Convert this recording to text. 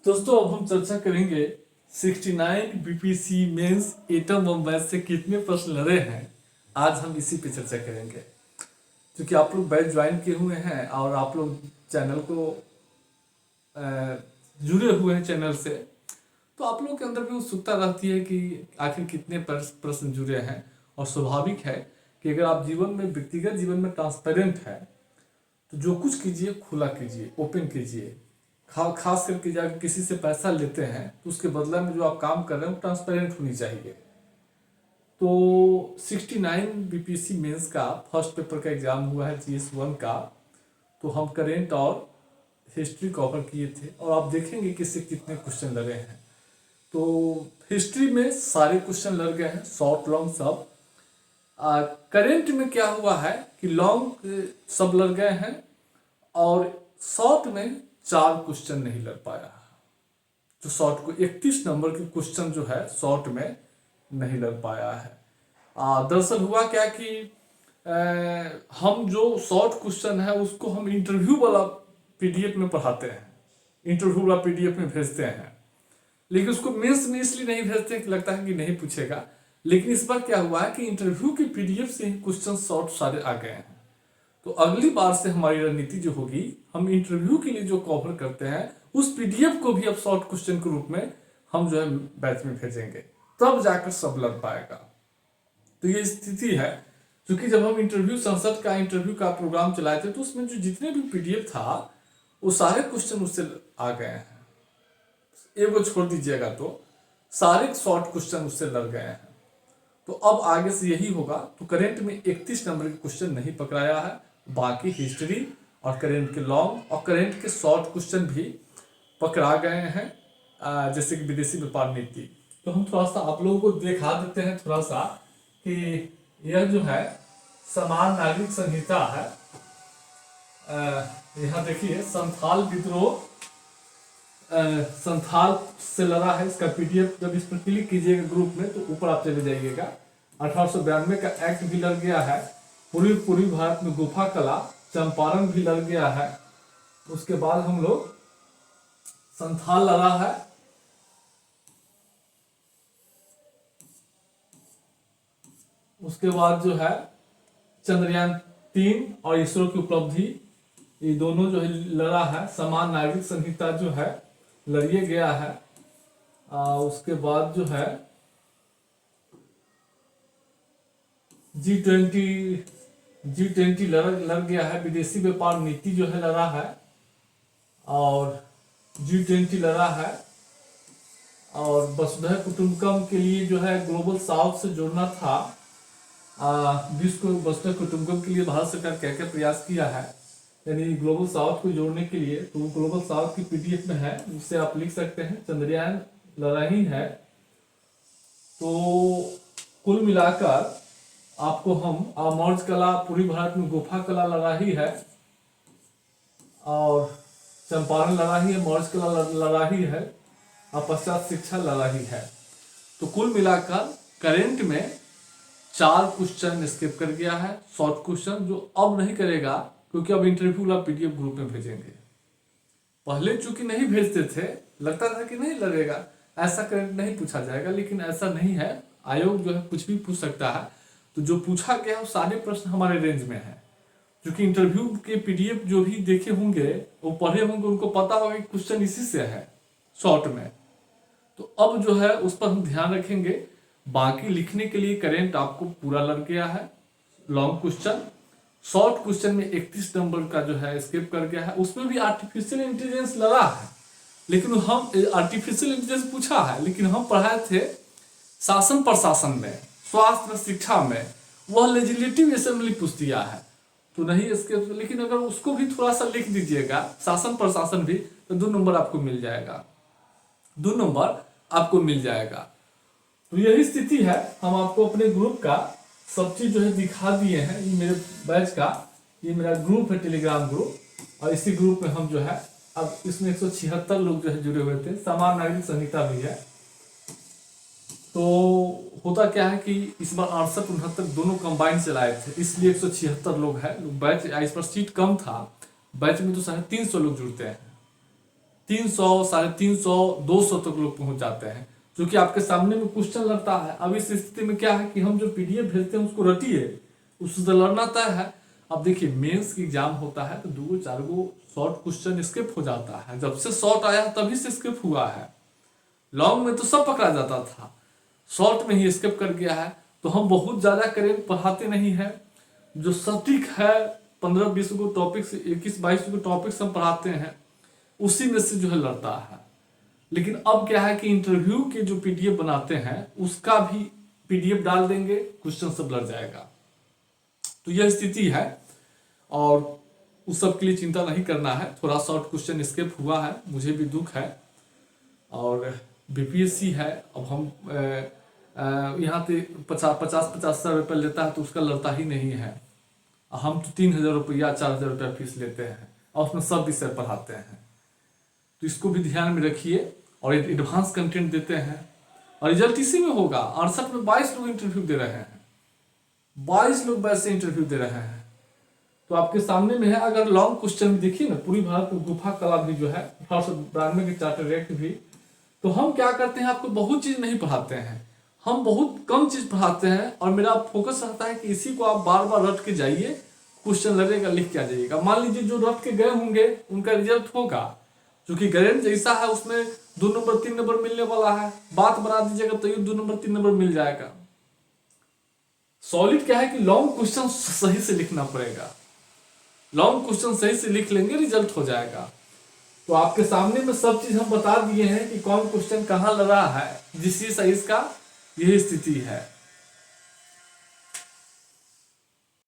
दोस्तों अब हम चर्चा करेंगे 69 BPC mains atom bomb batch से कितने प्रश्न लड़े हैं। आज हम इसी पे चर्चा करेंगे क्योंकि आप लोग बैच ज्वाइन किए हुए हैं और आप लोग चैनल को जुड़े हुए हैं चैनल से, तो आप लोगों के अंदर भी उत्सुकता रहती है कि आखिर कितने प्रश्न जुड़े हैं। और स्वाभाविक है कि अगर आप जीवन में व्यक्तिगत जीवन में ट्रांसपेरेंट है तो जो कुछ कीजिए खुला कीजिए, ओपन कीजिए। खास करके जब किसी से पैसा लेते हैं तो उसके बदले में जो आप काम कर रहे हैं वो ट्रांसपेरेंट होनी चाहिए। तो 69 बीपीसी मेंस का फर्स्ट पेपर का एग्जाम हुआ है GS1 का, तो हम करेंट और हिस्ट्री कवर किए थे और आप देखेंगे कि इससे कितने क्वेश्चन लगे हैं। तो हिस्ट्री में सारे क्वेश्चन लग गए हैं, शॉर्ट लॉन्ग सब। करेंट में क्या हुआ है कि लॉन्ग सब लग गए हैं और शॉर्ट में 4 क्वेश्चन नहीं लग पाया। जो शॉर्ट को 31 नंबर के क्वेश्चन जो है शॉर्ट में नहीं लग पाया है। दरअसल हुआ क्या कि हम जो शॉर्ट क्वेश्चन है उसको हम इंटरव्यू वाला PDF में पढ़ाते हैं, इंटरव्यू वाला PDF में भेजते हैं, लेकिन उसको मेंस में इसलिए नहीं भेजते कि लगता है कि नहीं पूछेगा। लेकिन इस बार क्या हुआ है कि इंटरव्यू की PDF से ही क्वेश्चन शॉर्ट सारे आ गए हैं। तो अगली बार से हमारी रणनीति जो होगी, हम इंटरव्यू के लिए जो कवर करते हैं उस PDF को भी अब शॉर्ट क्वेश्चन के रूप में हम जो है बैच में भेजेंगे, तब जाकर सब लग पाएगा। तो ये स्थिति है क्योंकि जब हम संसद का इंटरव्यू का प्रोग्राम चलाए थे तो उसमें जो जितने भी PDF था वो सारे क्वेश्चन उससे आ गए हैं। एक को छोड़ दीजिएगा तो सारे शॉर्ट क्वेश्चन उससे लग गए हैं। तो अब आगे से यही होगा। तो करेंट में 31 नंबर के क्वेश्चन नहीं पकड़ाया है, बाकी हिस्ट्री और करेंट के लॉन्ग और करेंट के शॉर्ट क्वेश्चन भी पकड़ा गए हैं, जैसे कि विदेशी व्यापार नीति। तो हम थोड़ा सा आप लोगों को दिखा देते हैं थोड़ा सा कि यह जो है समान नागरिक संहिता है। यहाँ देखिए संथाल विद्रोह संथाल से लड़ा है, इसका PDF जब इस पर क्लिक कीजिएगा ग्रुप में तो ऊपर आप चले जाइएगा। 1892 का एक्ट भी लग गया है। पूर्वी भारत में गुफा कला चंपारण भी लग गया है। उसके बाद हम लोग संथाल लड़ा है। उसके बाद जो है चंद्रयान 3 और इसरो की उपलब्धि, ये दोनों जो है लड़ा है। समान नागरिक संहिता जो है लड़िए गया है। उसके बाद जो है G20 लड़ गया है। विदेशी व्यापार नीति जो है लड़ा है और G20 लड़ा है। और वसुधैव कुटुंबकम के लिए जो है ग्लोबल साउथ से जोड़ना था। विश्व को वसुधैव कुटुंबकम के लिए भारत सरकार क्या क्या प्रयास किया है, यानी ग्लोबल साउथ को जोड़ने के लिए, तो ग्लोबल साउथ की PDF में है, उससे आप लिख सकते हैं। चंद्रयान लड़ा ही है। तो कुल मिलाकर आपको हम मौर्य कला पूरी भारत में गुफा कला लड़ा ही है और चंपारण लड़ा ही है, मौर्य कला लड़ा ही है और पश्चात शिक्षा लड़ा ही है। तो कुल मिलाकर करेंट में 4 क्वेश्चन स्किप कर गया है, शॉर्ट क्वेश्चन, जो अब नहीं करेगा क्योंकि अब इंटरव्यू वाला PDF ग्रुप में भेजेंगे। पहले चूंकि नहीं भेजते थे, लगता था कि नहीं लगेगा, ऐसा करेंट नहीं पूछा जाएगा, लेकिन ऐसा नहीं है। आयोग जो है कुछ भी पूछ सकता है। तो जो पूछा गया वो सारे प्रश्न हमारे रेंज में है, क्योंकि इंटरव्यू के PDF जो भी देखे होंगे वो पढ़े होंगे, उनको पता होगा कि क्वेश्चन इसी से है शॉर्ट में। तो अब जो है उस पर हम ध्यान रखेंगे। बाकी लिखने के लिए करेंट आपको पूरा लग गया है। लॉन्ग क्वेश्चन, शॉर्ट क्वेश्चन में 31 नंबर का जो है स्किप कर गया है। उसमें भी आर्टिफिशियल इंटेलिजेंस लगा है, लेकिन हम आर्टिफिशियल इंटेलिजेंस पूछा है, लेकिन हम पढ़ाए थे शासन प्रशासन में, स्वास्थ्य शिक्षा में, वह लेजिस्लेटिव असेंबली पूछ दिया है तो नहीं इसके। लेकिन अगर उसको भी थोड़ा सा लिख दीजिएगा, शासन प्रशासन भी, तो 2 नंबर आपको मिल जाएगा, 2 नंबर आपको मिल जाएगा। तो यही स्थिति है। हम आपको अपने ग्रुप का सब चीज जो है दिखा दिए हैं। ये मेरे बैच का, ये मेरा ग्रुप है, टेलीग्राम ग्रुप, और इसी ग्रुप में हम जो है अब इसमें 176 लोग जो है जुड़े हुए थे। समान नागरिक संहिता भी है। तो होता क्या है कि इस बार 68-69 दोनों कंबाइन चलाए थे, इसलिए 176 लोग हैं। बैच इस पर सीट कम था, बैच में तो 350 लोग जुड़ते हैं। 300, 350, 200 तक लोग पहुंच जाते हैं, जो कि आपके सामने में क्वेश्चन लड़ता है। अब इस स्थिति में क्या है कि हम जो पीडीएफ भेजते हैं उसको रटिए, उससे लड़ना तय है। अब देखिए मेंस की एग्जाम होता है तो 2-4 शॉर्ट क्वेश्चन स्किप हो जाता है, जब से शॉर्ट आया तभी से स्किप हुआ है। लॉन्ग में तो सब पकड़ा जाता था, शॉर्ट में ही स्किप कर गया है। तो हम बहुत ज्यादा करेंट पढ़ाते नहीं है, जो सटीक है 15-20 को टॉपिक्स, 21-22 को टॉपिक्स हम पढ़ाते हैं, उसी में से जो है लड़ता है। लेकिन अब क्या है कि इंटरव्यू के जो पीडीएफ बनाते हैं उसका भी पीडीएफ डाल देंगे, क्वेश्चन सब लड़ जाएगा। तो यह स्थिति है और उस सब के लिए चिंता नहीं करना है। थोड़ा शॉर्ट क्वेश्चन स्किप हुआ है, मुझे भी दुख है। और बीपीएससी है, अब हम यहाँ पे 50,000 रुपये लेता है तो उसका लड़ता ही नहीं है। हम तो 3,000 रुपया 4,000 रुपया फीस लेते हैं और उसमें सब विषय पढ़ाते हैं। तो इसको भी ध्यान में रखिए और एडवांस कंटेंट देते हैं। और रिजल्ट इसी में होगा। 68 में 22 लोग इंटरव्यू दे रहे हैं, 22 लोग वैसे इंटरव्यू दे रहे हैं। तो आपके सामने में है। अगर लॉन्ग क्वेश्चन देखिए ना, पूरी भारत में गुफा कला भी जो है 1892 के चार्टर एक्ट भी, तो हम क्या करते हैं, आपको बहुत चीज नहीं पढ़ाते हैं, हम बहुत कम चीज पढ़ाते हैं। और मेरा फोकस रहता है कि इसी को आप बार बार रट के जाइए, क्वेश्चन लड़ेगा, लिख के आ जाइएगा। मान लीजिए जो रट के गए होंगे उनका रिजल्ट होगा, क्योंकि गारंटी जैसा है उसमें 2 नंबर 3 नंबर मिलने वाला है। बात बना दीजिएगा तो ये 2 नंबर 3 नंबर मिल जाएगा। सॉलिड क्या है कि लॉन्ग क्वेश्चन सही से लिखना पड़ेगा, लॉन्ग क्वेश्चन सही से लिख लेंगे रिजल्ट हो जाएगा। तो आपके सामने में सब चीज हम बता दिए हैं कि कौन क्वेश्चन कहाँ लड़ा है, जिस इसका यही स्थिति है।